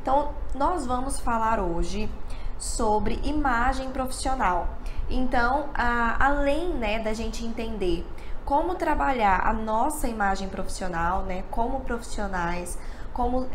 Então, nós vamos falar hoje sobre imagem profissional. Então, além, né, da gente entender como trabalhar a nossa imagem profissional, né, como profissionais, como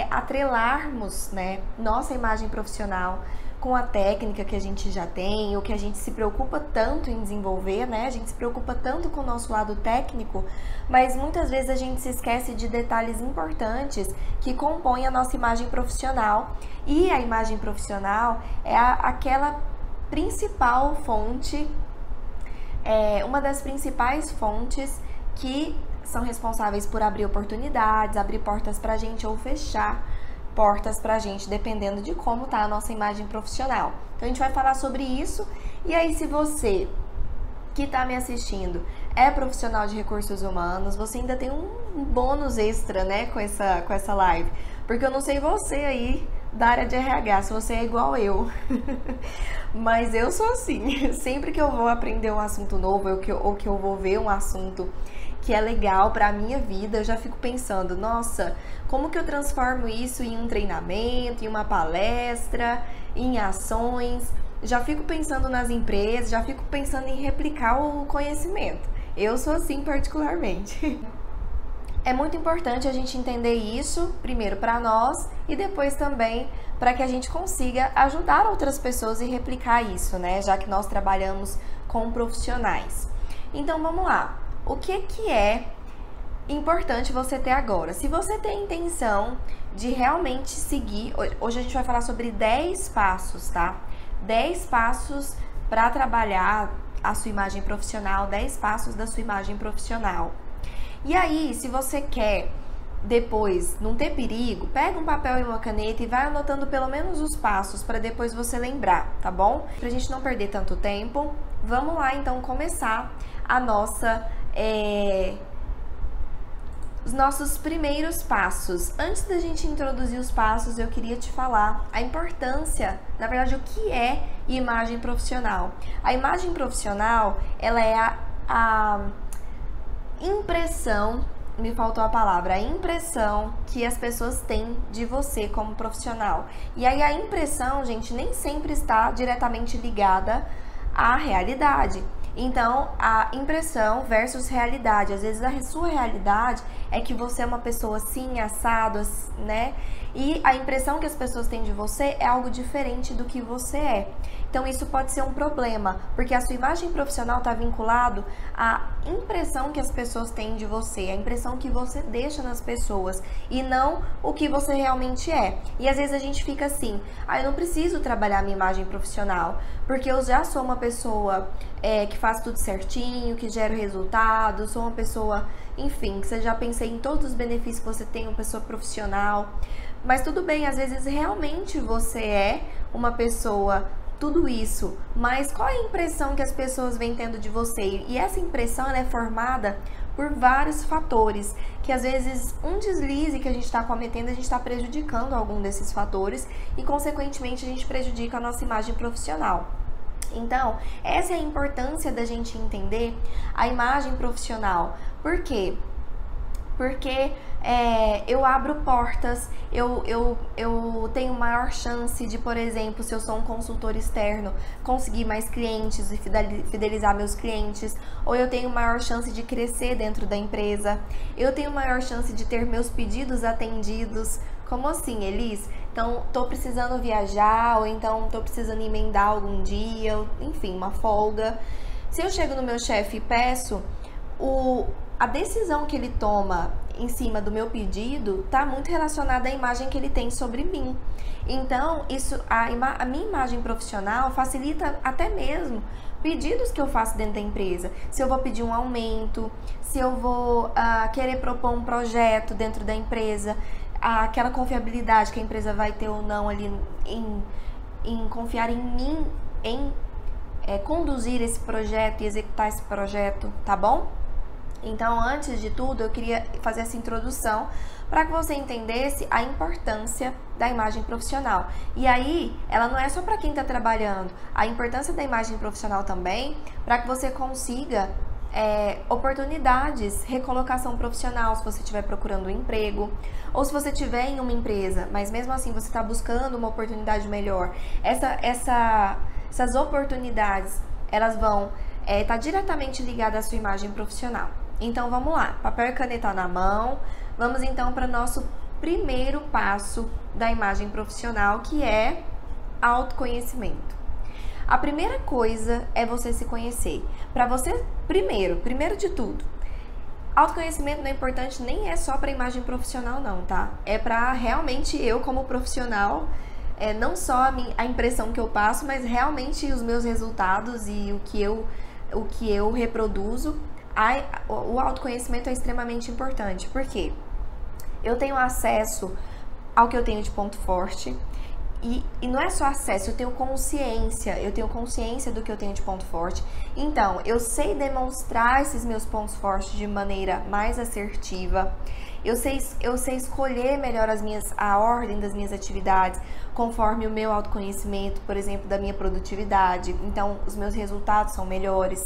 atrelarmos, né, nossa imagem profissional com a técnica que a gente já tem, ou que a gente se preocupa tanto em desenvolver, né? A gente se preocupa tanto com o nosso lado técnico, mas muitas vezes a gente se esquece de detalhes importantes que compõem a nossa imagem profissional. E a imagem profissional é aquela principal fonte, uma das principais fontes que são responsáveis por abrir oportunidades, abrir portas pra gente ou fechar portas pra gente, dependendo de como tá a nossa imagem profissional. Então a gente vai falar sobre isso. E aí, se você que tá me assistindo é profissional de recursos humanos, você ainda tem um bônus extra, né, com essa live. Porque eu não sei você aí da área de RH, se você é igual eu. Mas eu sou assim. Sempre que eu vou aprender um assunto novo ou que eu vou ver um assunto que é legal para a minha vida, eu já fico pensando, nossa, como que eu transformo isso em um treinamento, em uma palestra, em ações? Já fico pensando nas empresas, já fico pensando em replicar o conhecimento. Eu sou assim particularmente. É muito importante a gente entender isso, primeiro para nós e depois também para que a gente consiga ajudar outras pessoas e replicar isso, né? Já que nós trabalhamos com profissionais. Então vamos lá. O que é importante você ter agora? Se você tem a intenção de realmente seguir, hoje a gente vai falar sobre 10 passos, tá? 10 passos para trabalhar a sua imagem profissional, 10 passos da sua imagem profissional. E aí, se você quer depois não ter perigo, pega um papel e uma caneta e vai anotando pelo menos os passos para depois você lembrar, tá bom? Pra gente não perder tanto tempo, vamos lá então começar a os nossos primeiros passos. Antes da gente introduzir os passos, eu queria te falar a importância, na verdade, o que é imagem profissional. A imagem profissional, ela é a impressão, me faltou a palavra, a impressão que as pessoas têm de você como profissional. E aí a impressão, gente, nem sempre está diretamente ligada à realidade. Então, a impressão versus realidade. Às vezes a sua realidade é que você é uma pessoa assim, assado, né? E a impressão que as pessoas têm de você é algo diferente do que você é. Então, isso pode ser um problema, porque a sua imagem profissional está vinculado à impressão que as pessoas têm de você, a impressão que você deixa nas pessoas e não o que você realmente é. E às vezes a gente fica assim, eu não preciso trabalhar minha imagem profissional, porque eu já sou uma pessoa que faz tudo certinho, que gera resultados, sou uma pessoa, enfim, que você já pensei em todos os benefícios que você tem, uma pessoa profissional. Mas tudo bem, às vezes realmente você é uma pessoa tudo isso, mas qual é a impressão que as pessoas vêm tendo de você? E essa impressão ela é formada por vários fatores, que às vezes um deslize que a gente está cometendo, a gente está prejudicando algum desses fatores e consequentemente a gente prejudica a nossa imagem profissional. Então, essa é a importância da gente entender a imagem profissional. Por quê? Porque eu abro portas, eu tenho maior chance de, por exemplo, se eu sou um consultor externo, conseguir mais clientes e fidelizar meus clientes, ou eu tenho maior chance de crescer dentro da empresa, eu tenho maior chance de ter meus pedidos atendidos. Como assim, Elis? Então, tô precisando viajar, ou então tô precisando emendar algum dia, enfim, uma folga. Se eu chego no meu chefe e peço, a decisão que ele toma em cima do meu pedido está muito relacionada à imagem que ele tem sobre mim. Então, a minha imagem profissional facilita até mesmo pedidos que eu faço dentro da empresa. Se eu vou pedir um aumento, se eu vou querer propor um projeto dentro da empresa, aquela confiabilidade que a empresa vai ter ou não ali em confiar em mim, em conduzir esse projeto e executar esse projeto, tá bom? Então, antes de tudo, eu queria fazer essa introdução para que você entendesse a importância da imagem profissional. E aí, ela não é só para quem está trabalhando, a importância da imagem profissional também, para que você consiga oportunidades, recolocação profissional, se você estiver procurando um emprego, ou se você estiver em uma empresa, mas mesmo assim você está buscando uma oportunidade melhor. Essas oportunidades, elas vão estar diretamente ligadas à sua imagem profissional. Então vamos lá, papel e caneta na mão, vamos então para o nosso primeiro passo da imagem profissional, que é autoconhecimento. A primeira coisa é você se conhecer. Para você, primeiro de tudo, autoconhecimento não é importante, nem é só para imagem profissional não, tá? É para realmente eu como profissional, não só a impressão que eu passo, mas realmente os meus resultados e o que eu reproduzo. O autoconhecimento é extremamente importante. Por quê? Eu tenho acesso ao que eu tenho de ponto forte. E não é só acesso, eu tenho consciência do que eu tenho de ponto forte. Então, eu sei demonstrar esses meus pontos fortes de maneira mais assertiva. Eu sei escolher melhor a ordem das minhas atividades conforme o meu autoconhecimento, por exemplo, da minha produtividade. Então, os meus resultados são melhores.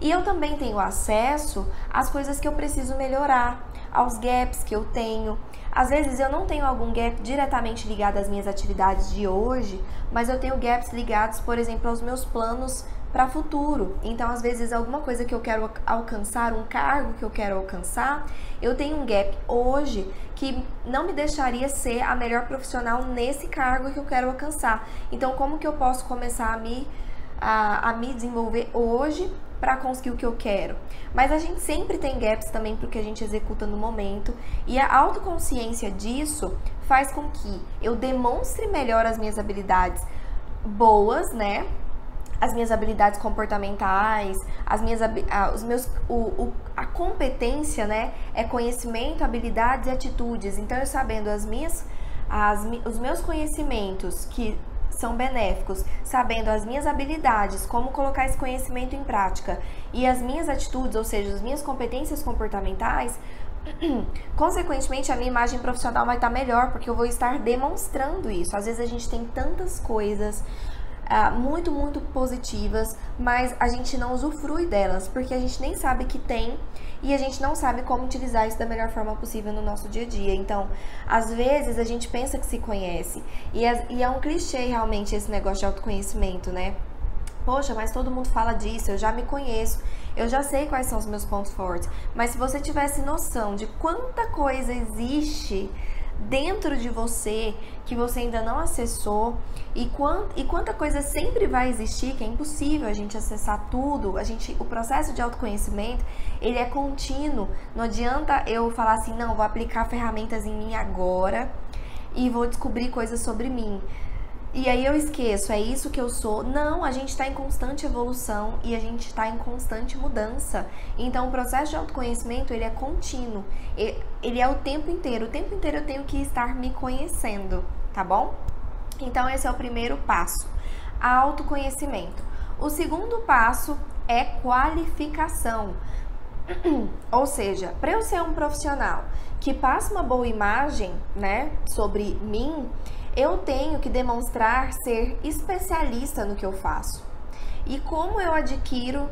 E eu também tenho acesso às coisas que eu preciso melhorar, aos gaps que eu tenho. Às vezes eu não tenho algum gap diretamente ligado às minhas atividades de hoje, mas eu tenho gaps ligados, por exemplo, aos meus planos para futuro. Então, às vezes, alguma coisa que eu quero alcançar, um cargo que eu quero alcançar, eu tenho um gap hoje que não me deixaria ser a melhor profissional nesse cargo que eu quero alcançar. Então, como que eu posso começar a me desenvolver hoje para conseguir o que eu quero? Mas a gente sempre tem gaps também pro que a gente executa no momento, e a autoconsciência disso faz com que eu demonstre melhor as minhas habilidades boas, né? As minhas habilidades comportamentais, a competência, né? É conhecimento, habilidades e atitudes. Então, eu sabendo os meus conhecimentos que são benéficos, sabendo as minhas habilidades, como colocar esse conhecimento em prática, e as minhas atitudes, ou seja, as minhas competências comportamentais, consequentemente a minha imagem profissional vai estar melhor, porque eu vou estar demonstrando isso. Às vezes a gente tem tantas coisas muito, muito positivas, mas a gente não usufrui delas, porque a gente nem sabe que tem, e a gente não sabe como utilizar isso da melhor forma possível no nosso dia a dia. Então, às vezes, a gente pensa que se conhece, e é um clichê realmente esse negócio de autoconhecimento, né? Poxa, mas todo mundo fala disso, eu já me conheço, eu já sei quais são os meus pontos fortes. Mas se você tivesse noção de quanta coisa existe dentro de você que você ainda não acessou, e quanta coisa sempre vai existir, que é impossível a gente acessar tudo. O processo de autoconhecimento, ele é contínuo. Não adianta eu falar assim, não, vou aplicar ferramentas em mim agora e vou descobrir coisas sobre mim. E aí eu esqueço, é isso que eu sou. Não, a gente está em constante evolução e a gente está em constante mudança. Então, o processo de autoconhecimento, ele é contínuo. Ele é o tempo inteiro. O tempo inteiro eu tenho que estar me conhecendo, tá bom? Então, esse é o primeiro passo, autoconhecimento. O segundo passo é qualificação. Ou seja, para eu ser um profissional que passa uma boa imagem, né, sobre mim, eu tenho que demonstrar ser especialista no que eu faço. E como eu adquiro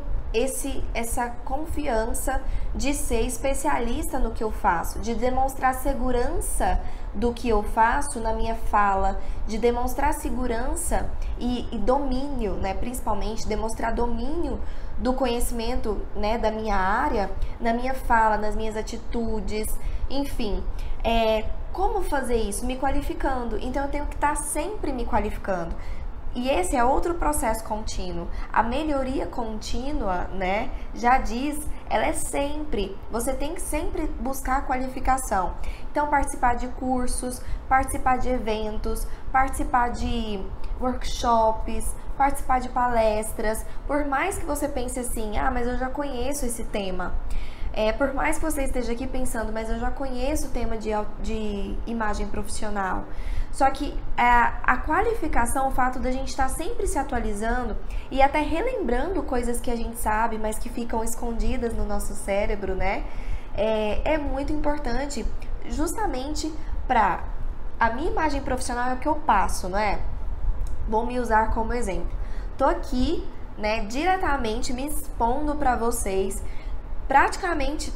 essa confiança de ser especialista no que eu faço, de demonstrar segurança do que eu faço na minha fala, de demonstrar segurança e domínio, né, principalmente demonstrar domínio do conhecimento, né, da minha área, na minha fala, nas minhas atitudes, enfim. Como fazer isso? Me qualificando. Então, eu tenho que estar sempre me qualificando. E esse é outro processo contínuo. A melhoria contínua, né, já diz, ela é sempre. Você tem que sempre buscar a qualificação. Então, participar de cursos, participar de eventos, participar de workshops, participar de palestras. Por mais que você pense assim, mas eu já conheço esse tema. Por mais que você esteja aqui pensando, mas eu já conheço o tema de imagem profissional. Só que a qualificação, o fato da gente estar sempre se atualizando e até relembrando coisas que a gente sabe, mas que ficam escondidas no nosso cérebro, né? É muito importante, justamente para a minha imagem profissional é o que eu passo, não é? Vou me usar como exemplo. Tô aqui né, diretamente me expondo para vocês. Praticamente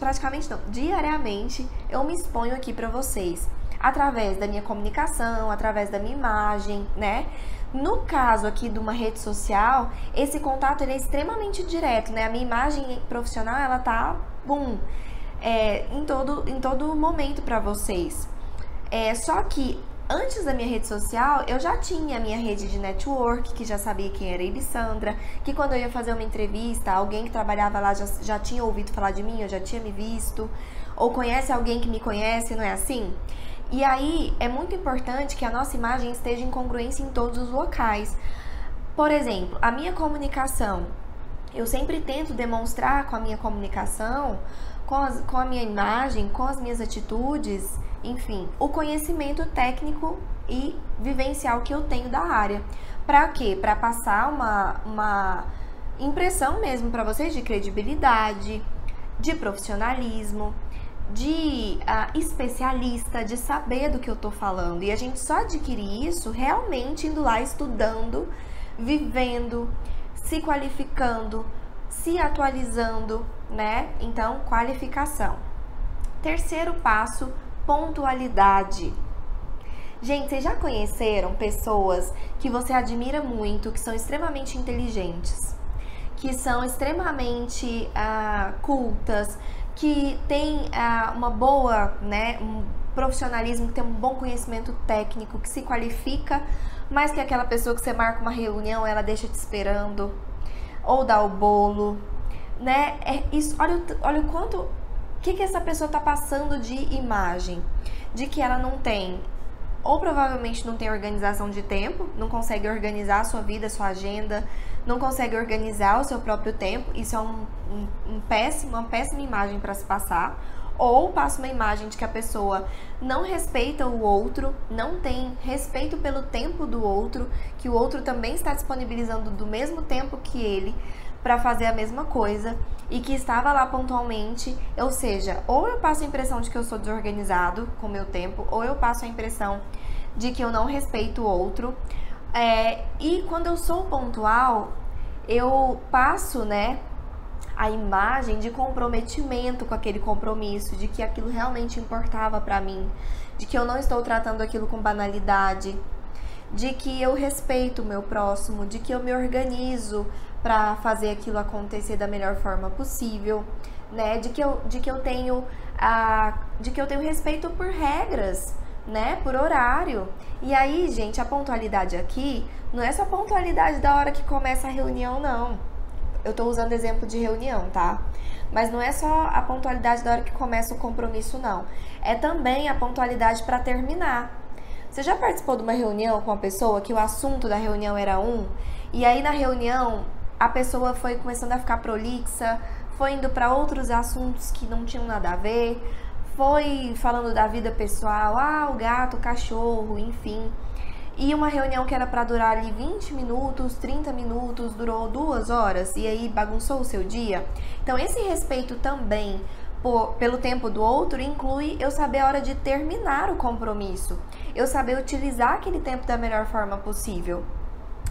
não, diariamente eu me exponho aqui para vocês, através da minha comunicação, através da minha imagem, né? No caso aqui de uma rede social, esse contato ele é extremamente direto, né? A minha imagem profissional, ela tá, em todo momento para vocês. Só que antes da minha rede social, eu já tinha a minha rede de network, que já sabia quem era a Ibissandra, que quando eu ia fazer uma entrevista, alguém que trabalhava lá já tinha ouvido falar de mim, eu já tinha me visto, ou conhece alguém que me conhece, não é assim? E aí, é muito importante que a nossa imagem esteja em congruência em todos os locais. Por exemplo, a minha comunicação, eu sempre tento demonstrar com a minha comunicação, com a minha imagem, com as minhas atitudes, enfim, o conhecimento técnico e vivencial que eu tenho da área. Para quê? Para passar uma impressão mesmo para vocês de credibilidade, de profissionalismo, de especialista, de saber do que eu tô falando. E a gente só adquire isso realmente indo lá estudando, vivendo, se qualificando, se atualizando, né? Então, qualificação. Terceiro passo, pontualidade. Gente, vocês já conheceram pessoas que você admira muito, que são extremamente inteligentes, que são extremamente cultas, que têm uma boa, né, um profissionalismo, que tem um bom conhecimento técnico, que se qualifica, mas que aquela pessoa que você marca uma reunião, ela deixa te esperando, ou dá o bolo, né? Olha o quanto, o que essa pessoa tá passando de imagem, de que ela não tem, ou provavelmente não tem organização de tempo, não consegue organizar a sua vida, a sua agenda, não consegue organizar o seu próprio tempo. Isso é uma péssima imagem para se passar. Ou passa uma imagem de que a pessoa não respeita o outro, não tem respeito pelo tempo do outro, que o outro também está disponibilizando do mesmo tempo que ele para fazer a mesma coisa e que estava lá pontualmente. Ou seja, ou eu passo a impressão de que eu sou desorganizado com o meu tempo, ou eu passo a impressão de que eu não respeito o outro. E quando eu sou pontual, eu passo, né, a imagem de comprometimento com aquele compromisso, de que aquilo realmente importava para mim, de que eu não estou tratando aquilo com banalidade, de que eu respeito o meu próximo, de que eu me organizo para fazer aquilo acontecer da melhor forma possível, né? De que eu tenho respeito por regras, né? Por horário. E aí, gente, a pontualidade aqui não é só a pontualidade da hora que começa a reunião, não. Eu tô usando exemplo de reunião, tá? Mas não é só a pontualidade da hora que começa o compromisso, não. É também a pontualidade para terminar. Você já participou de uma reunião com uma pessoa que o assunto da reunião era e aí na reunião a pessoa foi começando a ficar prolixa, foi indo para outros assuntos que não tinham nada a ver, foi falando da vida pessoal, o gato, o cachorro, enfim. E uma reunião que era para durar ali 20 minutos, 30 minutos, durou 2 horas e aí bagunçou o seu dia. Então esse respeito também pelo tempo do outro inclui eu saber a hora de terminar o compromisso, eu saber utilizar aquele tempo da melhor forma possível.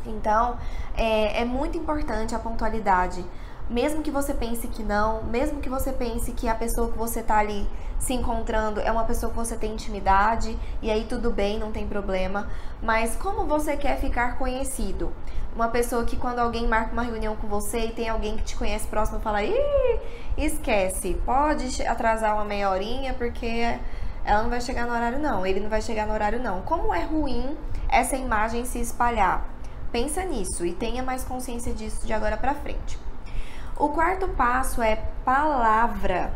Então é muito importante a pontualidade. Mesmo que você pense que não, mesmo que você pense que a pessoa que você tá ali se encontrando é uma pessoa que você tem intimidade, e aí tudo bem, não tem problema, mas como você quer ficar conhecido? Uma pessoa que quando alguém marca uma reunião com você e tem alguém que te conhece próximo fala, esquece, pode atrasar uma meia horinha porque ela não vai chegar no horário não, ele não vai chegar no horário não. Como é ruim essa imagem se espalhar? Pensa nisso e tenha mais consciência disso de agora pra frente. O quarto passo é palavra.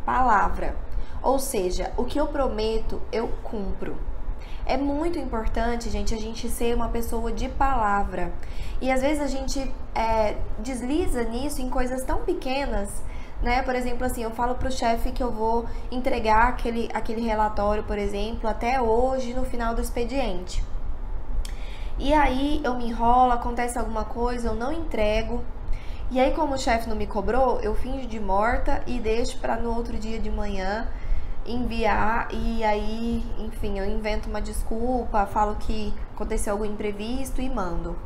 Palavra. Ou seja, o que eu prometo, eu cumpro. É muito importante, gente, a gente ser uma pessoa de palavra. E às vezes a gente desliza nisso em coisas tão pequenas, né? Por exemplo, assim, eu falo pro chefe que eu vou entregar aquele relatório, por exemplo, até hoje no final do expediente. E aí eu me enrolo, acontece alguma coisa, eu não entrego. E aí, como o chefe não me cobrou, eu finjo de morta e deixo para no outro dia de manhã enviar. E aí, enfim, eu invento uma desculpa, falo que aconteceu algum imprevisto e mando.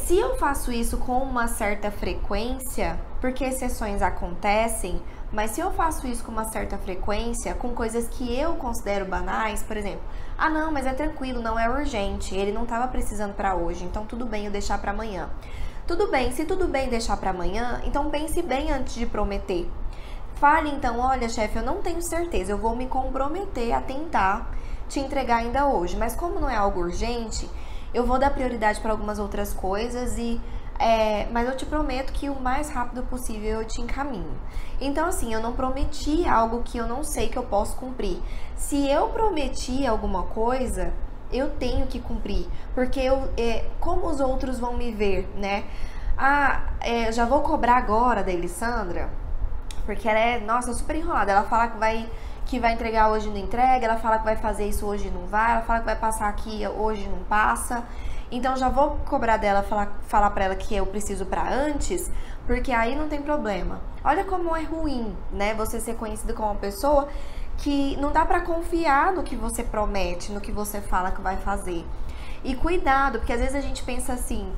se eu faço isso com uma certa frequência, porque exceções acontecem, mas se eu faço isso com uma certa frequência, com coisas que eu considero banais, por exemplo, ah não, mas é tranquilo, não é urgente, ele não estava precisando para hoje, então tudo bem eu deixar para amanhã. Tudo bem, se tudo bem deixar para amanhã, então pense bem antes de prometer. Fale então, olha chefe, eu não tenho certeza, eu vou me comprometer a tentar te entregar ainda hoje, mas como não é algo urgente, eu vou dar prioridade para algumas outras coisas mas eu te prometo que o mais rápido possível eu te encaminho. Então, assim, eu não prometi algo que eu não sei que eu posso cumprir. Se eu prometi alguma coisa, eu tenho que cumprir, porque como os outros vão me ver, né? Já vou cobrar agora da Elissandra, porque ela é, nossa, super enrolada. Ela fala que vai entregar hoje, não entrega, ela fala que vai fazer isso hoje, não vai, ela fala que vai passar aqui hoje, não passa. Então já vou cobrar dela, falar pra ela que eu preciso pra antes, porque aí não tem problema. Olha como é ruim, né, você ser conhecido como uma pessoa que não dá pra confiar no que você promete, no que você fala que vai fazer. E cuidado, porque às vezes a gente pensa assim,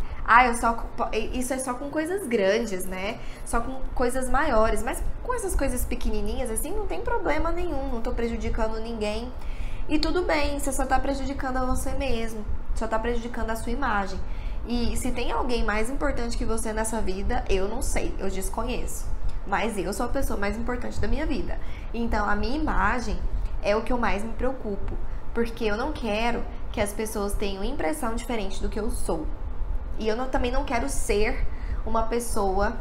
isso é só com coisas grandes, né? Só com coisas maiores. Mas com essas coisas pequenininhas, assim, não tem problema nenhum. Não tô prejudicando ninguém. E tudo bem, você só tá prejudicando a você mesmo. Só tá prejudicando a sua imagem. E se tem alguém mais importante que você nessa vida, eu não sei, eu desconheço. Mas eu sou a pessoa mais importante da minha vida. Então, a minha imagem é o que eu mais me preocupo. Porque eu não quero que as pessoas tenham impressão diferente do que eu sou. E eu também não quero ser uma pessoa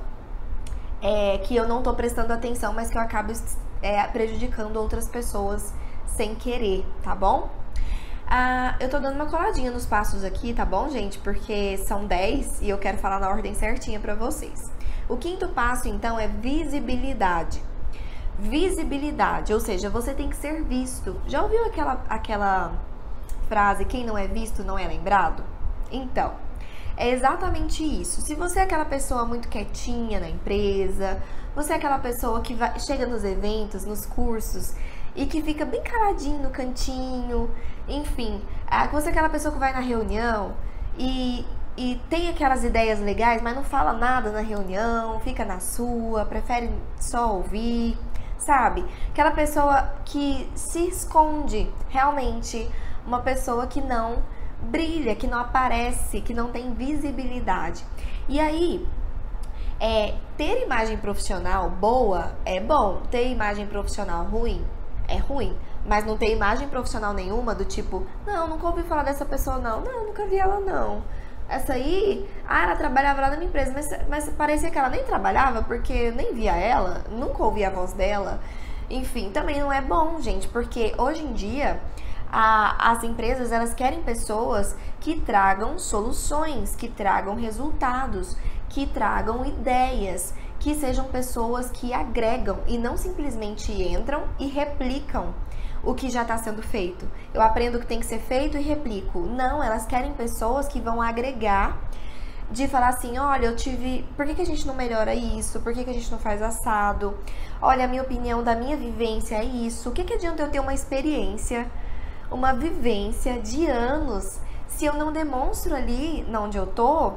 que eu não tô prestando atenção, mas que eu acabo prejudicando outras pessoas sem querer, tá bom? Eu tô dando uma coladinha nos passos aqui, tá bom, gente? Porque são 10 e eu quero falar na ordem certinha pra vocês. O quinto passo, então, é visibilidade. Visibilidade, ou seja, você tem que ser visto. Já ouviu aquela frase, quem não é visto não é lembrado? Então, é exatamente isso. Se você é aquela pessoa muito quietinha na empresa, você é aquela pessoa que chega nos eventos, nos cursos e que fica bem caladinho no cantinho, enfim, você é aquela pessoa que vai na reunião e tem aquelas ideias legais, mas não fala nada na reunião, fica na sua, prefere só ouvir, sabe? Aquela pessoa que se esconde, realmente, uma pessoa que não brilha, que não aparece, que não tem visibilidade. E aí, ter imagem profissional boa é bom, ter imagem profissional ruim é ruim, mas não ter imagem profissional nenhuma do tipo, não, nunca ouvi falar dessa pessoa não, nunca vi ela não. Essa aí, ela trabalhava lá na minha empresa, mas parecia que ela nem trabalhava, porque eu nem via ela, nunca ouvi a voz dela. Enfim, também não é bom, gente, porque hoje em dia as empresas, elas querem pessoas que tragam soluções, que tragam resultados, que tragam ideias, que sejam pessoas que agregam e não simplesmente entram e replicam o que já está sendo feito. Eu aprendo o que tem que ser feito e replico. Não, elas querem pessoas que vão agregar, de falar assim, olha, por que a gente não melhora isso? Por que a gente não faz assado? Olha, a minha opinião da minha vivência é isso. O que adianta eu ter uma experiência, uma vivência de anos, se eu não demonstro ali onde eu tô,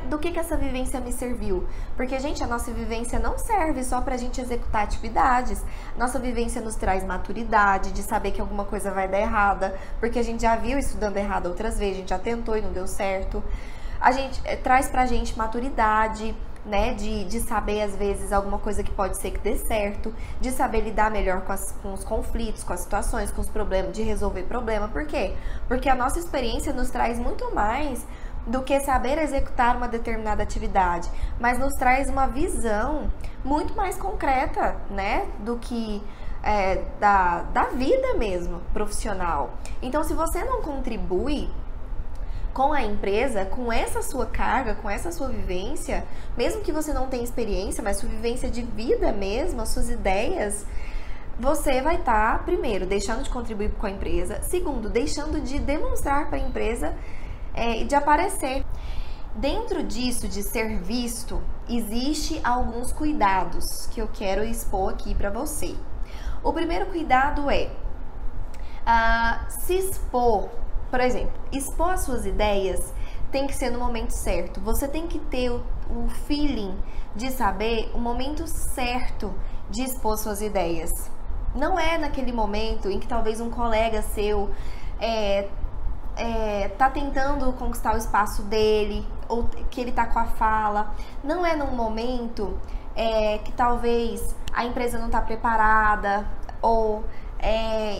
do que essa vivência me serviu? Porque, gente, a nossa vivência não serve só pra gente executar atividades. Nossa vivência nos traz maturidade, de saber que alguma coisa vai dar errada, porque a gente já viu isso dando errado outras vezes, a gente já tentou e não deu certo. A gente traz pra gente maturidade, né, de saber, às vezes, alguma coisa que pode ser que dê certo, de saber lidar melhor com os conflitos, com as situações, com os problemas, de resolver problema. Por quê? Porque a nossa experiência nos traz muito mais do que saber executar uma determinada atividade, mas nos traz uma visão muito mais concreta, né, do que da vida mesmo, profissional. Então, se você não contribui com a empresa, com essa sua carga, com essa sua vivência, mesmo que você não tenha experiência, mas sua vivência de vida mesmo, as suas ideias, você vai estar, primeiro, deixando de contribuir com a empresa, segundo, deixando de demonstrar para a empresa e de aparecer. Dentro disso, de ser visto, existe alguns cuidados que eu quero expor aqui para você. O primeiro cuidado é se expor, por exemplo, expor as suas ideias tem que ser no momento certo. Você tem que ter o feeling de saber o momento certo de expor suas ideias. Não é naquele momento em que talvez um colega seu tá tentando conquistar o espaço dele, ou que ele tá com a fala. Não é num momento que talvez a empresa não tá preparada, ou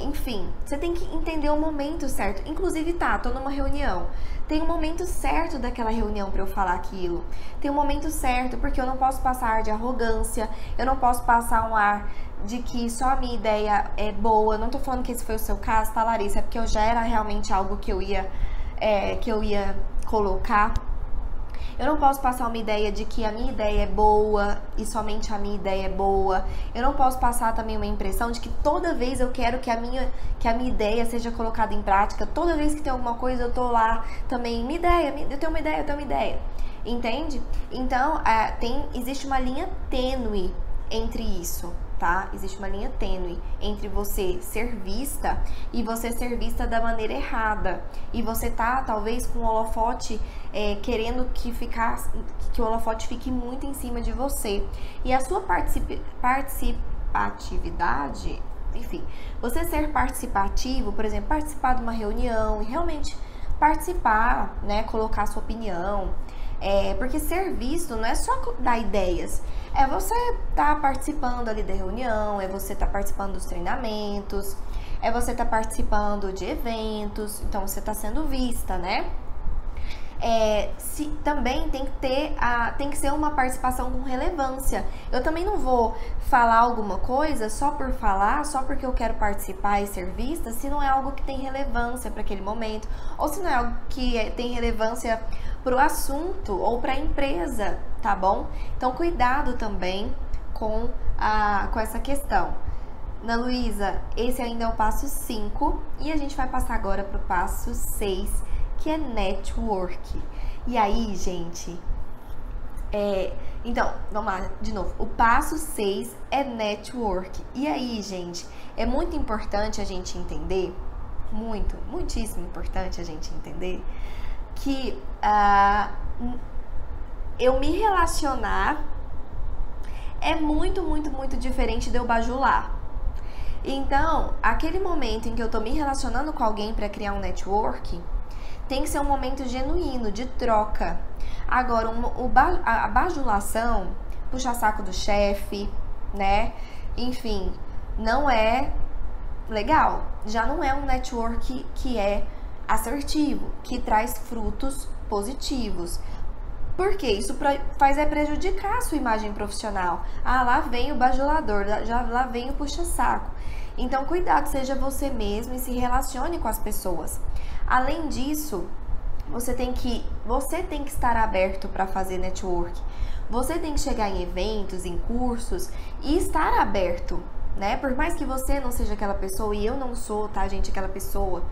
enfim, você tem que entender o momento certo. Inclusive, tô numa reunião, tem um momento certo daquela reunião para eu falar aquilo, tem um momento certo, porque eu não posso passar ar de arrogância, eu não posso passar um ar de que só a minha ideia é boa. Não tô falando que esse foi o seu caso, tá, Larissa? É porque eu já era realmente algo que eu ia colocar. Eu não posso passar uma ideia de que a minha ideia é boa e somente a minha ideia é boa. Eu não posso passar também uma impressão de que toda vez eu quero que a minha ideia seja colocada em prática. Toda vez que tem alguma coisa eu tô lá também, eu tenho uma ideia. Entende? Então, existe uma linha tênue entre isso, tá? Existe uma linha tênue entre você ser vista e você ser vista da maneira errada. E você tá, talvez, com o holofote querendo que o holofote fique muito em cima de você. E a sua participatividade, enfim, você ser participativo, por exemplo, participar de uma reunião e realmente participar, né? Colocar a sua opinião. Porque ser visto não é só dar ideias, é você estar participando ali da reunião, é você estar participando dos treinamentos, é você estar participando de eventos, então você está sendo vista, né? Também tem que ser uma participação com relevância. Eu também não vou falar alguma coisa só por falar, só porque eu quero participar e ser vista, se não é algo que tem relevância para aquele momento, ou se não é algo que tem relevância para o assunto ou para a empresa, tá bom? Então, cuidado também com essa questão. Ana Luísa, esse ainda é o passo 5 e a gente vai passar agora para o passo 6, que é network. E aí, gente, então, vamos lá, de novo. O passo 6 é network. E aí, gente, é muito importante a gente entender, muitíssimo importante a gente entender, que eu me relacionar é muito diferente de eu bajular. Então, aquele momento em que eu tô me relacionando com alguém para criar um network, tem que ser um momento genuíno, de troca. Agora, a bajulação, puxa saco do chefe, né? Enfim, não é legal. Já não é um network que é assertivo, que traz frutos positivos. Porque isso faz prejudicar a sua imagem profissional. Lá vem o bajulador, lá vem o puxa-saco. Então, cuidado, seja você mesmo e se relacione com as pessoas. Além disso, você tem que estar aberto para fazer network. Você tem que chegar em eventos, em cursos e estar aberto, né? Por mais que você não seja aquela pessoa, e eu não sou, tá, gente, aquela pessoa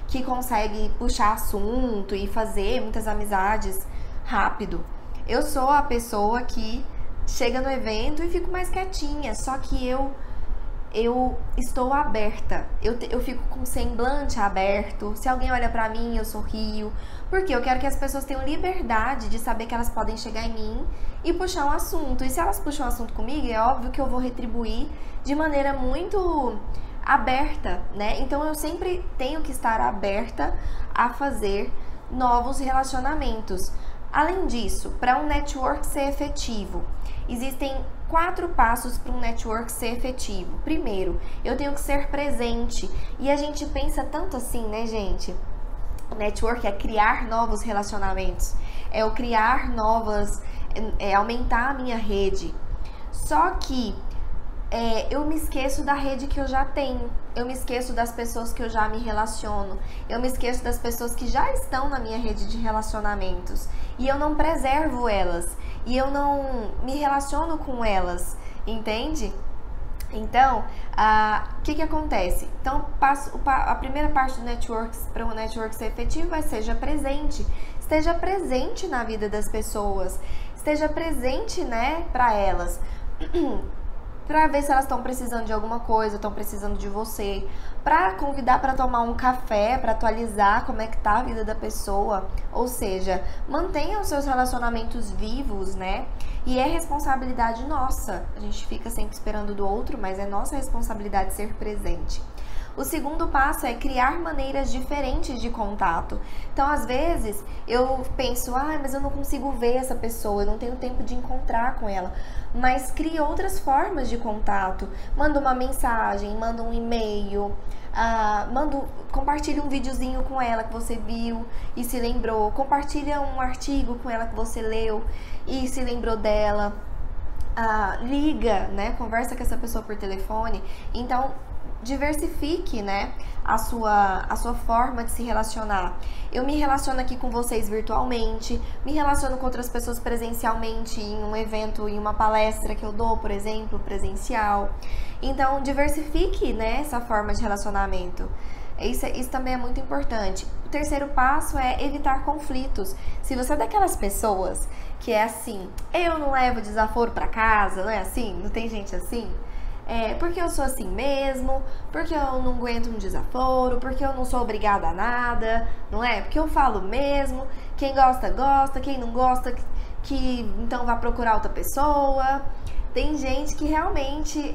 que consegue puxar assunto e fazer muitas amizades rápido. Eu sou a pessoa que chega no evento e fico mais quietinha, só que eu estou aberta, eu fico com o semblante aberto. Se alguém olha pra mim, eu sorrio, porque eu quero que as pessoas tenham liberdade de saber que elas podem chegar em mim e puxar um assunto. E se elas puxam um assunto comigo, é óbvio que eu vou retribuir de maneira muito aberta, né? Então eu sempre tenho que estar aberta a fazer novos relacionamentos. Além disso, para um network ser efetivo, existem 4 passos para um network ser efetivo. Primeiro, eu tenho que ser presente. E a gente pensa tanto assim, né, gente? O network é criar novos relacionamentos, é eu criar aumentar a minha rede. Só que eu me esqueço da rede que eu já tenho, eu me esqueço das pessoas que eu já me relaciono, eu me esqueço das pessoas que já estão na minha rede de relacionamentos e eu não preservo elas, e eu não me relaciono com elas, entende? Então, o que acontece? Então, a primeira parte do network, para um network ser efetivo, seja presente. Esteja presente na vida das pessoas, esteja presente, né, para elas. para ver se elas estão precisando de alguma coisa, estão precisando de você, para convidar para tomar um café, para atualizar como é que tá a vida da pessoa. Ou seja, mantenha os seus relacionamentos vivos, né? E é responsabilidade nossa. A gente fica sempre esperando do outro, mas é nossa responsabilidade ser presente. O segundo passo é criar maneiras diferentes de contato. Então, às vezes, eu penso, mas eu não consigo ver essa pessoa, eu não tenho tempo de encontrar com ela. Mas crie outras formas de contato. Manda uma mensagem, manda um e-mail, compartilha um videozinho com ela que você viu e se lembrou. Compartilha um artigo com ela que você leu e se lembrou dela. Liga, né? Conversa com essa pessoa por telefone. Então, diversifique, né, a sua forma de se relacionar. Eu me relaciono aqui com vocês virtualmente, me relaciono com outras pessoas presencialmente em um evento, em uma palestra que eu dou, por exemplo, presencial. Então, diversifique, né, essa forma de relacionamento. Isso também é muito importante. O terceiro passo é evitar conflitos. Se você é daquelas pessoas que é assim, eu não levo desaforo para casa, não é assim? Não tem gente assim? Porque eu sou assim mesmo, porque eu não aguento um desaforo, porque eu não sou obrigada a nada, não é? Porque eu falo mesmo, quem gosta, gosta, quem não gosta, que então vá procurar outra pessoa. Tem gente que realmente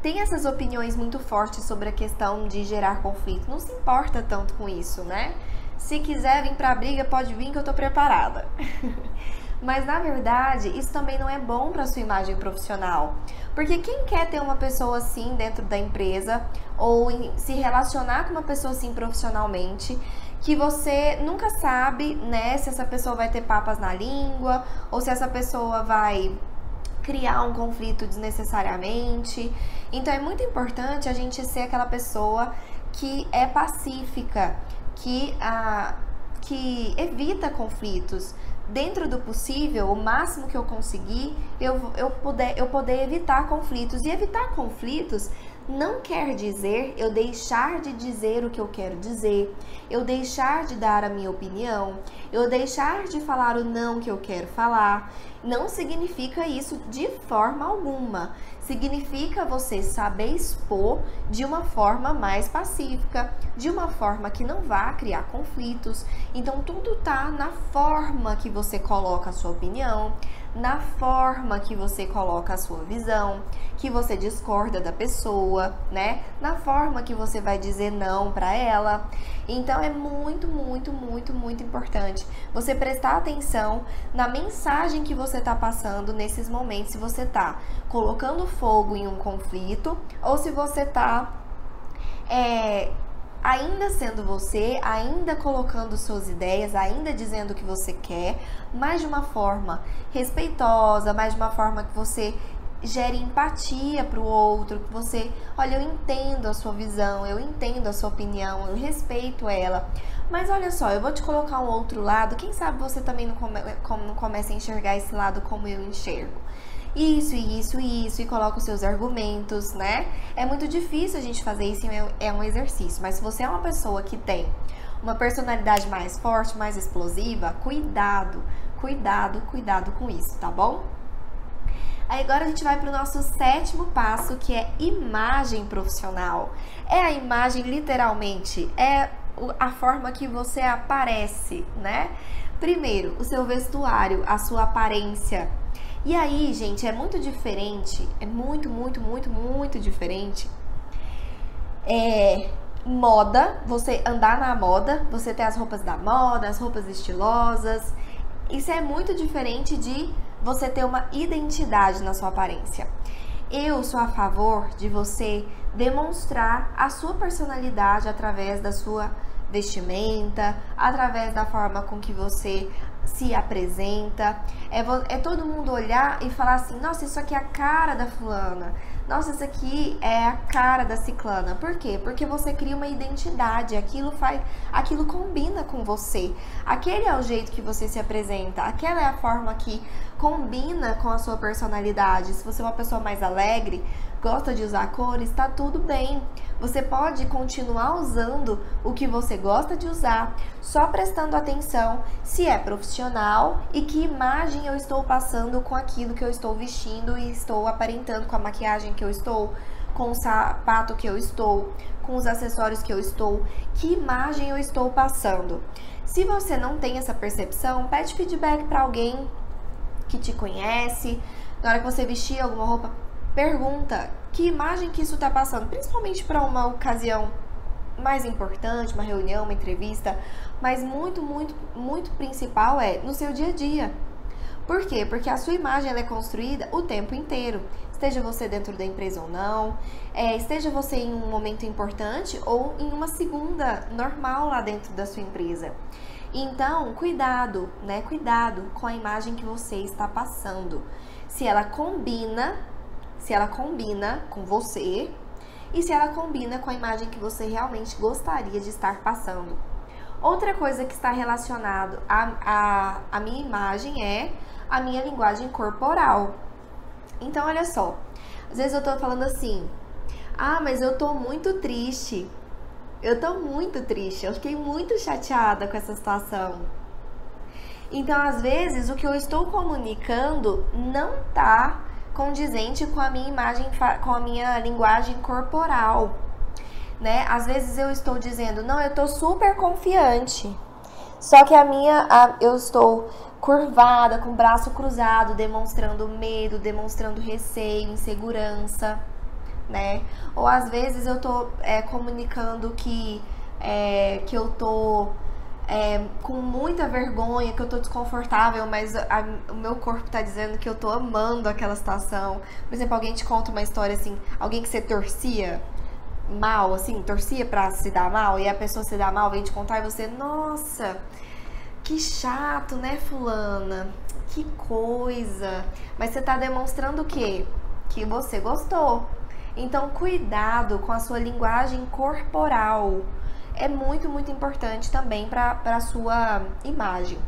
tem essas opiniões muito fortes sobre a questão de gerar conflito, não se importa tanto com isso, né? Se quiser vir pra briga, pode vir que eu tô preparada. Mas, na verdade, isso também não é bom para sua imagem profissional. Porque quem quer ter uma pessoa assim dentro da empresa ou se relacionar com uma pessoa assim profissionalmente, que você nunca sabe, né, se essa pessoa vai ter papas na língua ou se essa pessoa vai criar um conflito desnecessariamente. Então, é muito importante a gente ser aquela pessoa que é pacífica, que evita conflitos. Dentro do possível, o máximo que eu conseguir, eu poder evitar conflitos. E evitar conflitos não quer dizer eu deixar de dizer o que eu quero dizer, eu deixar de dar a minha opinião, eu deixar de falar o não que eu quero falar. Não significa isso de forma alguma. Significa você saber expor de uma forma mais pacífica, de uma forma que não vá criar conflitos. Então, tudo tá na forma que você coloca a sua opinião, na forma que você coloca a sua visão, que você discorda da pessoa, né? Na forma que você vai dizer não para ela. Então, é muito, muito, muito, muito importante você prestar atenção na mensagem que você tá passando nesses momentos, se você tá colocando fogo em um conflito ou se você tá ainda sendo você, ainda colocando suas ideias, ainda dizendo o que você quer, mas de uma forma respeitosa, mas de uma forma que você gere empatia para o outro, que você, olha, eu entendo a sua visão, eu entendo a sua opinião, eu respeito ela, mas olha só, eu vou te colocar um outro lado, quem sabe você também não começa a enxergar esse lado como eu enxergo. Isso, e coloca os seus argumentos, né? É muito difícil a gente fazer isso, é um exercício, mas se você é uma pessoa que tem uma personalidade mais forte, mais explosiva, cuidado com isso, tá bom? Aí agora a gente vai para o nosso sétimo passo, que é imagem profissional. É a imagem, literalmente, é a forma que você aparece, né? Primeiro, o seu vestuário, a sua aparência. E aí, gente, é muito diferente, é muito, muito, muito, muito diferente. Moda, você andar na moda, você ter as roupas da moda, as roupas estilosas. Isso é muito diferente de você ter uma identidade na sua aparência. Eu sou a favor de você demonstrar a sua personalidade através da sua vestimenta, através da forma com que você se apresenta. É todo mundo olhar e falar assim, nossa, isso aqui é a cara da fulana. Nossa, isso aqui é a cara da ciclana. Por quê? Porque você cria uma identidade, aquilo combina com você. Aquele é o jeito que você se apresenta, aquela é a forma que combina com a sua personalidade. Se você é uma pessoa mais alegre, gosta de usar cores, tá tudo bem. Você pode continuar usando o que você gosta de usar, só prestando atenção se é profissional e que imagem eu estou passando com aquilo que eu estou vestindo e estou aparentando, com a maquiagem que eu estou, com o sapato que eu estou, com os acessórios que eu estou, que imagem eu estou passando. Se você não tem essa percepção, pede feedback para alguém que te conhece. Na hora que você vestir alguma roupa, pergunta que imagem que isso está passando, principalmente para uma ocasião mais importante, uma reunião, uma entrevista, mas muito principal é no seu dia a dia. Por quê? Porque a sua imagem ela é construída o tempo inteiro, esteja você dentro da empresa ou não, esteja você em um momento importante ou em uma segunda normal lá dentro da sua empresa. Então, cuidado, né? Cuidado com a imagem que você está passando. Se ela combina com você e se ela combina com a imagem que você realmente gostaria de estar passando. Outra coisa que está relacionado à minha imagem é a minha linguagem corporal. Então, olha só, às vezes eu tô falando assim, mas eu tô muito triste. Eu tô muito triste, eu fiquei muito chateada com essa situação. Então, às vezes, o que eu estou comunicando não tá condizente com a minha imagem, com a minha linguagem corporal, né? Às vezes eu estou dizendo, não, eu tô super confiante, só que eu estou curvada, com o braço cruzado, demonstrando medo, demonstrando receio, insegurança, né? Ou às vezes eu tô comunicando que eu tô com muita vergonha, que eu tô desconfortável, mas o meu corpo tá dizendo que eu tô amando aquela situação. Por exemplo, alguém te conta uma história assim, alguém que você torcia mal, assim, torcia pra se dar mal, e a pessoa se dá mal, vem te contar e você, nossa, que chato, né, fulana? Que coisa. Mas você tá demonstrando o quê? Que você gostou. Então, cuidado com a sua linguagem corporal. É muito importante também para a sua imagem.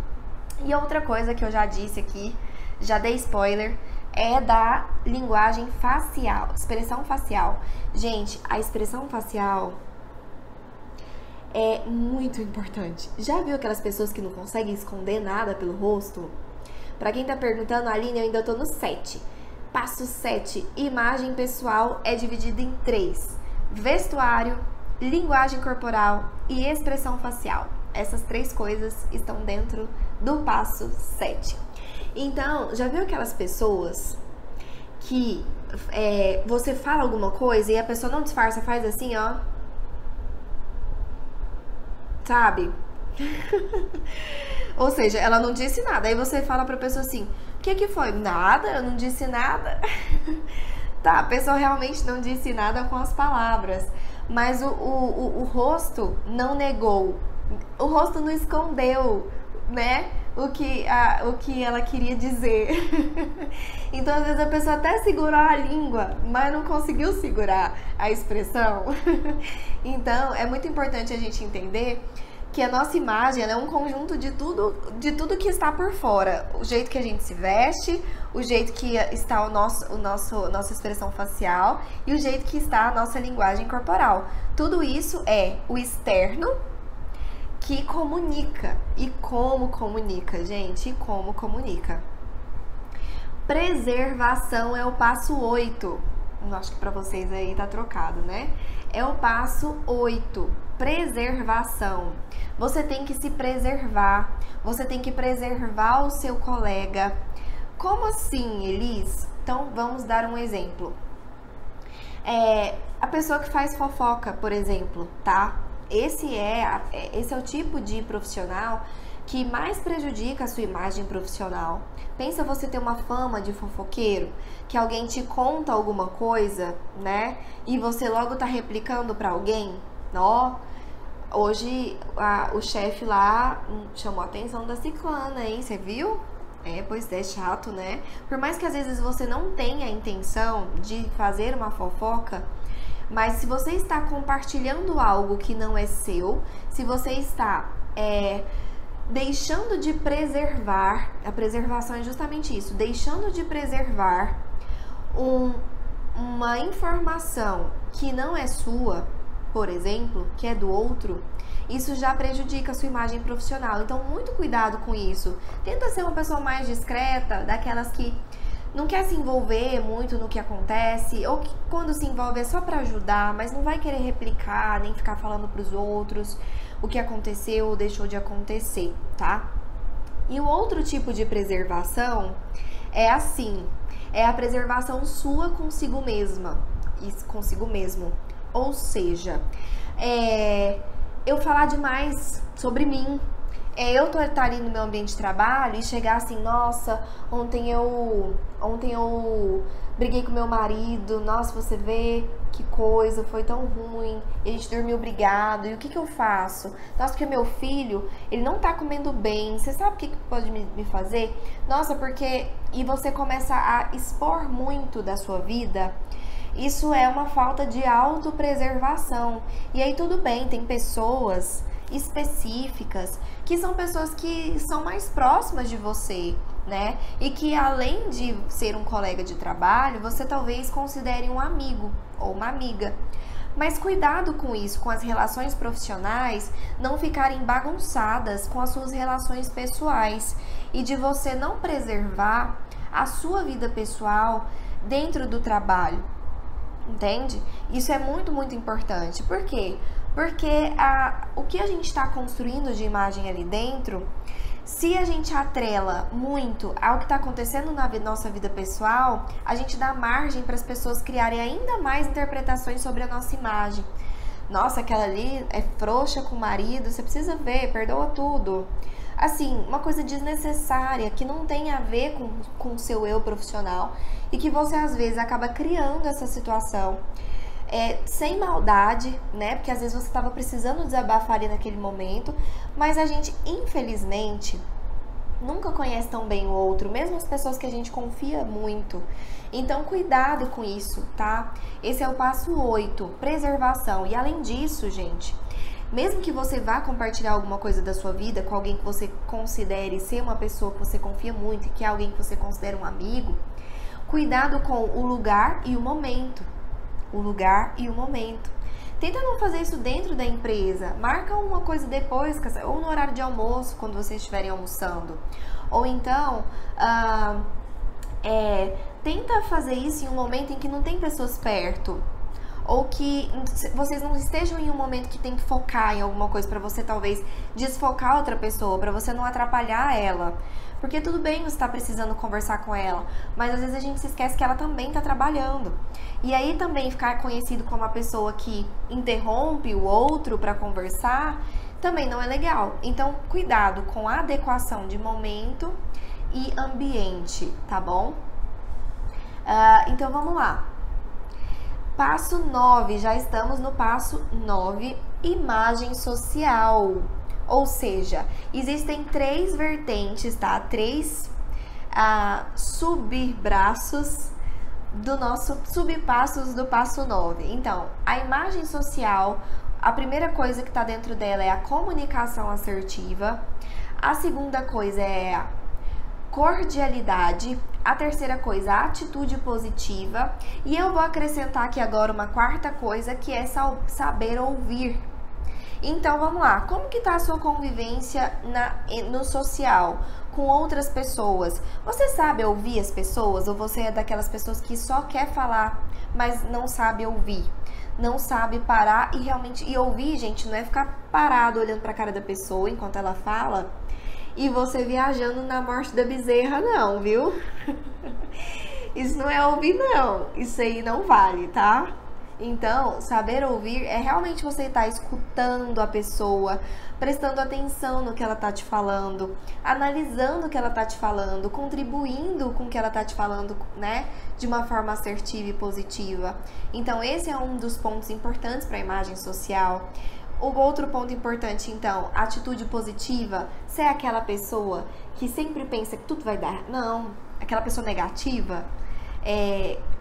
E outra coisa que eu já disse aqui, já dei spoiler, é da linguagem facial, expressão facial. Gente, a expressão facial é muito importante. Já viu aquelas pessoas que não conseguem esconder nada pelo rosto? Para quem tá perguntando, Aline, eu ainda tô no 7. Passo 7, imagem pessoal é dividida em 3. Vestuário, linguagem corporal e expressão facial. Essas 3 coisas estão dentro do passo 7. Então, já viu aquelas pessoas que você fala alguma coisa e a pessoa não disfarça, faz assim, ó. Sabe? Ou seja, ela não disse nada. Aí você fala pra pessoa assim, o que foi? Nada, eu não disse nada. Tá, a pessoa realmente não disse nada com as palavras. Mas o rosto não negou. O rosto não escondeu, né? O que ela queria dizer. Então, às vezes, a pessoa até segurou a língua, mas não conseguiu segurar a expressão. Então, é muito importante a gente entender que a nossa imagem é um conjunto de tudo que está por fora. O jeito que a gente se veste, o jeito que está nossa expressão facial e o jeito que está a nossa linguagem corporal. Tudo isso é o externo que comunica. E como comunica, gente? E como comunica? Preservação é o passo 8. Acho que para vocês aí tá trocado, né? É o passo 8. Preservação. Você tem que se preservar. Você tem que preservar o seu colega. Como assim, Elis? Então, vamos dar um exemplo. A pessoa que faz fofoca, por exemplo, tá? Esse é o tipo de profissional que mais prejudica a sua imagem profissional. Pensa você ter uma fama de fofoqueiro, que alguém te conta alguma coisa, né? E você logo tá replicando pra alguém. Hoje o chefe lá chamou a atenção da ciclana, hein? Você viu? Pois é, chato, né? Por mais que às vezes você não tenha a intenção de fazer uma fofoca, mas se você está compartilhando algo que não é seu, se você está deixando de preservar, a preservação é justamente isso, deixando de preservar uma informação que não é sua, por exemplo, que é do outro, isso já prejudica a sua imagem profissional. Então, muito cuidado com isso. Tenta ser uma pessoa mais discreta, daquelas que não quer se envolver muito no que acontece, ou que quando se envolve é só para ajudar, mas não vai querer replicar, nem ficar falando para os outros o que aconteceu ou deixou de acontecer, tá? E o outro tipo de preservação é assim, é a preservação sua consigo mesma, consigo mesmo. Ou seja, eu falar demais sobre mim. Eu estar ali no meu ambiente de trabalho e chegar assim, nossa, ontem eu briguei com meu marido, nossa, você vê que coisa, foi tão ruim, e a gente dormiu brigado, e o que eu faço? Nossa, porque meu filho, ele não tá comendo bem, você sabe o que pode me fazer? Nossa, porque... E você começa a expor muito da sua vida. Isso é uma falta de autopreservação. E aí tudo bem, tem pessoas específicas que são pessoas que são mais próximas de você, né? E que além de ser um colega de trabalho, você talvez considere um amigo ou uma amiga. Mas cuidado com isso, com as relações profissionais não ficarem bagunçadas com as suas relações pessoais e de você não preservar a sua vida pessoal dentro do trabalho. Entende? Isso é muito, muito importante. Por quê? Porque o que a gente está construindo de imagem ali dentro, se a gente atrela muito ao que está acontecendo na nossa vida pessoal, a gente dá margem para as pessoas criarem ainda mais interpretações sobre a nossa imagem. Nossa, aquela ali é frouxa com o marido, você precisa ver, perdoa tudo. Assim, uma coisa desnecessária, que não tem a ver com o seu eu profissional e que você às vezes acaba criando essa situação sem maldade, né? Porque às vezes você estava precisando desabafar ali naquele momento, mas a gente, infelizmente, nunca conhece tão bem o outro, mesmo as pessoas que a gente confia muito. Então, cuidado com isso, tá? Esse é o passo 8, preservação. E além disso, gente, mesmo que você vá compartilhar alguma coisa da sua vida com alguém que você considere ser uma pessoa que você confia muito e que é alguém que você considera um amigo, cuidado com o lugar e o momento. O lugar e o momento. Tenta não fazer isso dentro da empresa. Marca uma coisa depois, ou no horário de almoço, quando vocês estiverem almoçando. Ou então, tenta fazer isso em um momento em que não tem pessoas perto. Ou que vocês não estejam em um momento que tem que focar em alguma coisa para você talvez desfocar outra pessoa, para você não atrapalhar ela. Porque tudo bem você tá precisando conversar com ela, mas às vezes a gente se esquece que ela também tá trabalhando. E aí também ficar conhecido como a pessoa que interrompe o outro para conversar também não é legal. Então, cuidado com a adequação de momento e ambiente, tá bom? Então, vamos lá. Passo 9, já estamos no passo 9, imagem social. Ou seja, existem 3 vertentes, tá? 3 subbraços do nosso subpassos do passo 9. Então, a imagem social, a primeira coisa que está dentro dela é a comunicação assertiva. A segunda coisa é a cordialidade. A terceira coisa, a atitude positiva. E eu vou acrescentar aqui agora uma quarta coisa, que é saber ouvir. Então, vamos lá. Como que tá a sua convivência no social, com outras pessoas? Você sabe ouvir as pessoas? Ou você é daquelas pessoas que só quer falar, mas não sabe ouvir? Não sabe parar e realmente... E ouvir, gente, não é ficar parado olhando pra cara da pessoa enquanto ela fala e você viajando na morte da bezerra, não, viu? Isso não é ouvir, não. Isso aí não vale, tá? Então, saber ouvir é realmente você estar escutando a pessoa, prestando atenção no que ela tá te falando, analisando o que ela tá te falando, contribuindo com o que ela tá te falando, né? De uma forma assertiva e positiva. Então, esse é um dos pontos importantes para a imagem social. O outro ponto importante, então, atitude positiva. Você é aquela pessoa que sempre pensa que tudo vai dar. Não. Aquela pessoa negativa,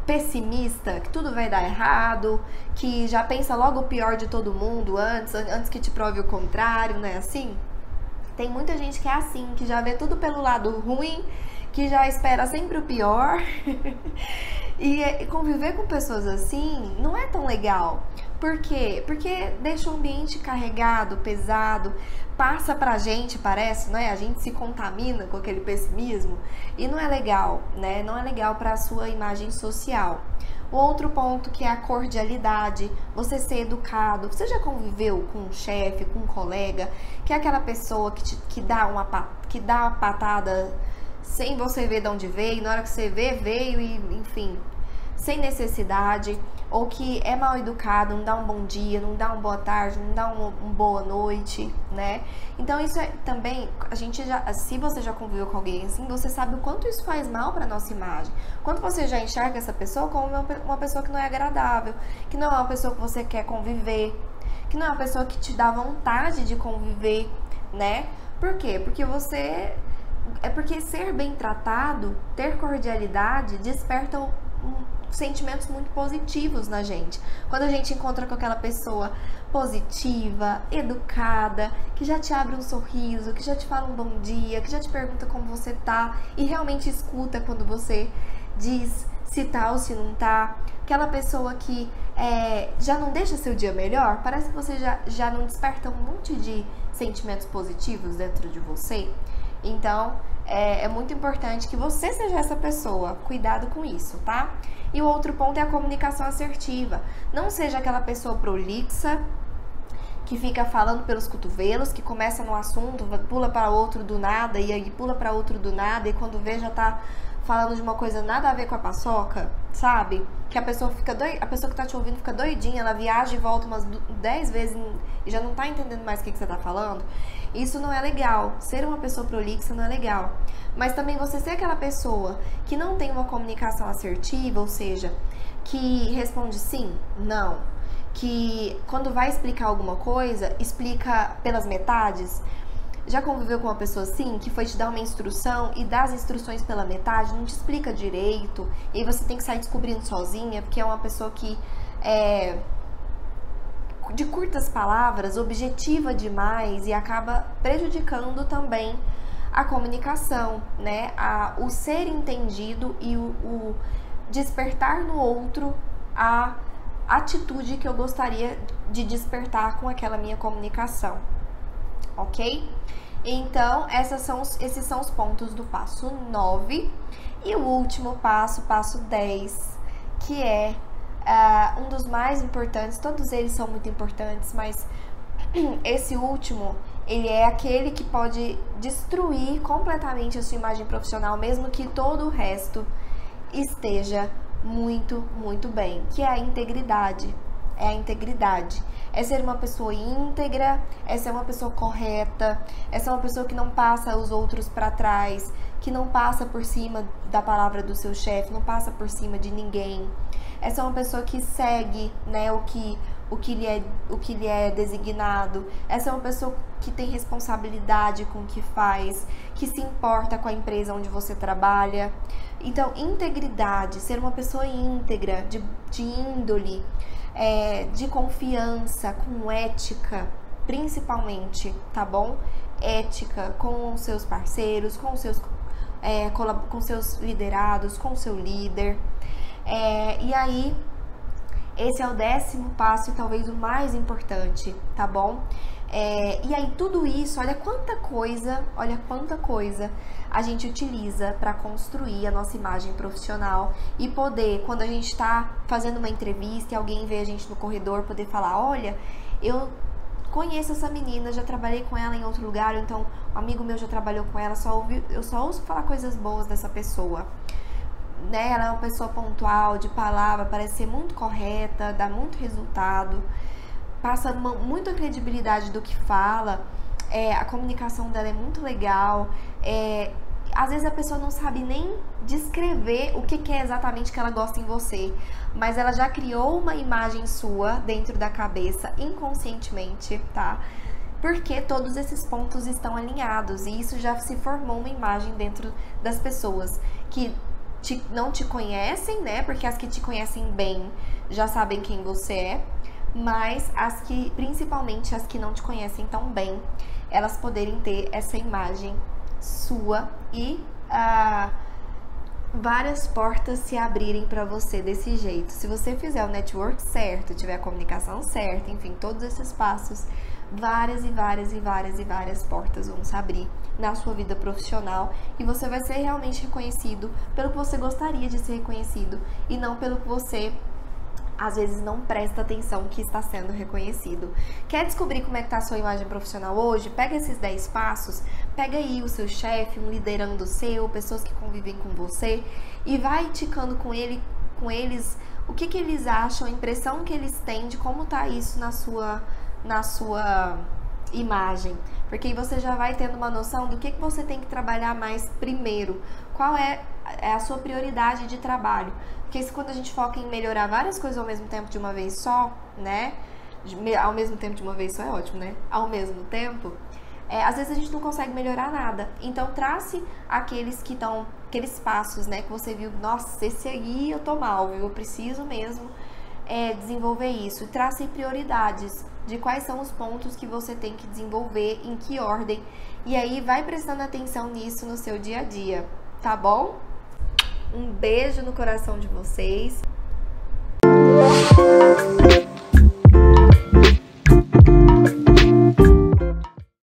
pessimista, que tudo vai dar errado, que já pensa logo o pior de todo mundo antes que te prove o contrário, não é assim? Tem muita gente que é assim, que já vê tudo pelo lado ruim, que já espera sempre o pior. E conviver com pessoas assim não é tão legal. Por quê? Porque deixa o ambiente carregado, pesado, passa pra gente, parece, não é? A gente se contamina com aquele pessimismo e não é legal, né? Não é legal pra sua imagem social. O outro ponto que é a cordialidade, você ser educado. Você já conviveu com um chefe, com um colega, que é aquela pessoa que dá uma patada sem você ver de onde veio, na hora que você vê, veio e, enfim, sem necessidade, ou que é mal educado, não dá um bom dia, não dá uma boa tarde, não dá uma boa noite, né? Então isso também, se você já conviveu com alguém assim, você sabe o quanto isso faz mal para nossa imagem. Quanto você já enxerga essa pessoa como uma pessoa que não é agradável, que não é uma pessoa que você quer conviver, que não é uma pessoa que te dá vontade de conviver, né? Por quê? Porque ser bem tratado, ter cordialidade, desperta sentimentos muito positivos na gente. Quando a gente encontra com aquela pessoa positiva, educada, que já te abre um sorriso, que já te fala um bom dia, que já te pergunta como você tá e realmente escuta quando você diz se tá ou se não tá. Aquela pessoa que já não deixa seu dia melhor, parece que você já não desperta um monte de sentimentos positivos dentro de você. Então, é muito importante que você seja essa pessoa. Cuidado com isso, tá? E o outro ponto é a comunicação assertiva. Não seja aquela pessoa prolixa, que fica falando pelos cotovelos, que começa no assunto, pula para outro do nada, e aí pula para outro do nada, e quando vê já tá falando de uma coisa nada a ver com a paçoca, sabe? Que a pessoa a pessoa que tá te ouvindo fica doidinha, ela viaja e volta umas 10 vezes e já não tá entendendo mais o que você tá falando. Isso não é legal. Ser uma pessoa prolixa não é legal. Mas também você ser aquela pessoa que não tem uma comunicação assertiva, ou seja, que responde sim, não, que quando vai explicar alguma coisa, explica pelas metades. Já conviveu com uma pessoa assim, que foi te dar uma instrução e dá as instruções pela metade, não te explica direito, e aí você tem que sair descobrindo sozinha, porque é uma pessoa que é de curtas palavras, objetiva demais e acaba prejudicando também a comunicação, né? O ser entendido e o despertar no outro a atitude que eu gostaria de despertar com aquela minha comunicação, ok? Então, esses são os pontos do passo 9. E o último passo, passo 10, que é um dos mais importantes. Todos eles são muito importantes, mas esse último, ele é aquele que pode destruir completamente a sua imagem profissional, mesmo que todo o resto esteja muito, muito bem, que é a integridade. É a integridade. É ser uma pessoa íntegra, é ser uma pessoa correta, é ser uma pessoa que não passa os outros para trás, que não passa por cima da palavra do seu chefe, não passa por cima de ninguém. É ser uma pessoa que segue, né, o que lhe é designado. É ser uma pessoa que tem responsabilidade com o que faz, que se importa com a empresa onde você trabalha. Então, integridade, ser uma pessoa íntegra, de índole, de confiança, com ética, principalmente, tá bom? Ética com os seus parceiros, com seus liderados, com o seu líder. E aí, esse é o 10º passo e talvez o mais importante, tá bom? E aí tudo isso, olha quanta coisa a gente utiliza para construir a nossa imagem profissional e poder, quando a gente está fazendo uma entrevista e alguém vê a gente no corredor, poder falar, olha, eu conheço essa menina, já trabalhei com ela em outro lugar, ou então um amigo meu já trabalhou com ela, eu só ouço falar coisas boas dessa pessoa. Né? Ela é uma pessoa pontual, de palavra, parece ser muito correta, dá muito resultado, passa muita credibilidade do que fala, a comunicação dela é muito legal, às vezes a pessoa não sabe nem descrever o que é exatamente que ela gosta em você, mas ela já criou uma imagem sua dentro da cabeça, inconscientemente, tá? Porque todos esses pontos estão alinhados e isso já se formou uma imagem dentro das pessoas que não te conhecem, né? Porque as que te conhecem bem já sabem quem você é, mas principalmente as que não te conhecem tão bem, elas poderem ter essa imagem sua e várias portas se abrirem para você desse jeito. Se você fizer o network certo, tiver a comunicação certa, enfim, todos esses passos, várias portas vão se abrir na sua vida profissional e você vai ser realmente reconhecido pelo que você gostaria de ser reconhecido e não pelo que você às vezes não presta atenção que está sendo reconhecido. Quer descobrir como é que está a sua imagem profissional hoje? Pega esses 10 passos, pega aí o seu chefe, um liderando seu, pessoas que convivem com você e vai ticando com eles o que eles acham, a impressão que eles têm de como tá isso na sua imagem. Porque aí você já vai tendo uma noção do que você tem que trabalhar mais primeiro. Qual é a sua prioridade de trabalho? Porque quando a gente foca em melhorar várias coisas ao mesmo tempo de uma vez só, né? Ao mesmo tempo de uma vez só é ótimo, né? Ao mesmo tempo, às vezes a gente não consegue melhorar nada. Então trace aqueles passos, né? Que você viu, nossa, esse aí eu tô mal, viu? Eu preciso mesmo desenvolver isso. Trace prioridades de quais são os pontos que você tem que desenvolver, em que ordem. E aí vai prestando atenção nisso no seu dia a dia, tá bom? Um beijo no coração de vocês.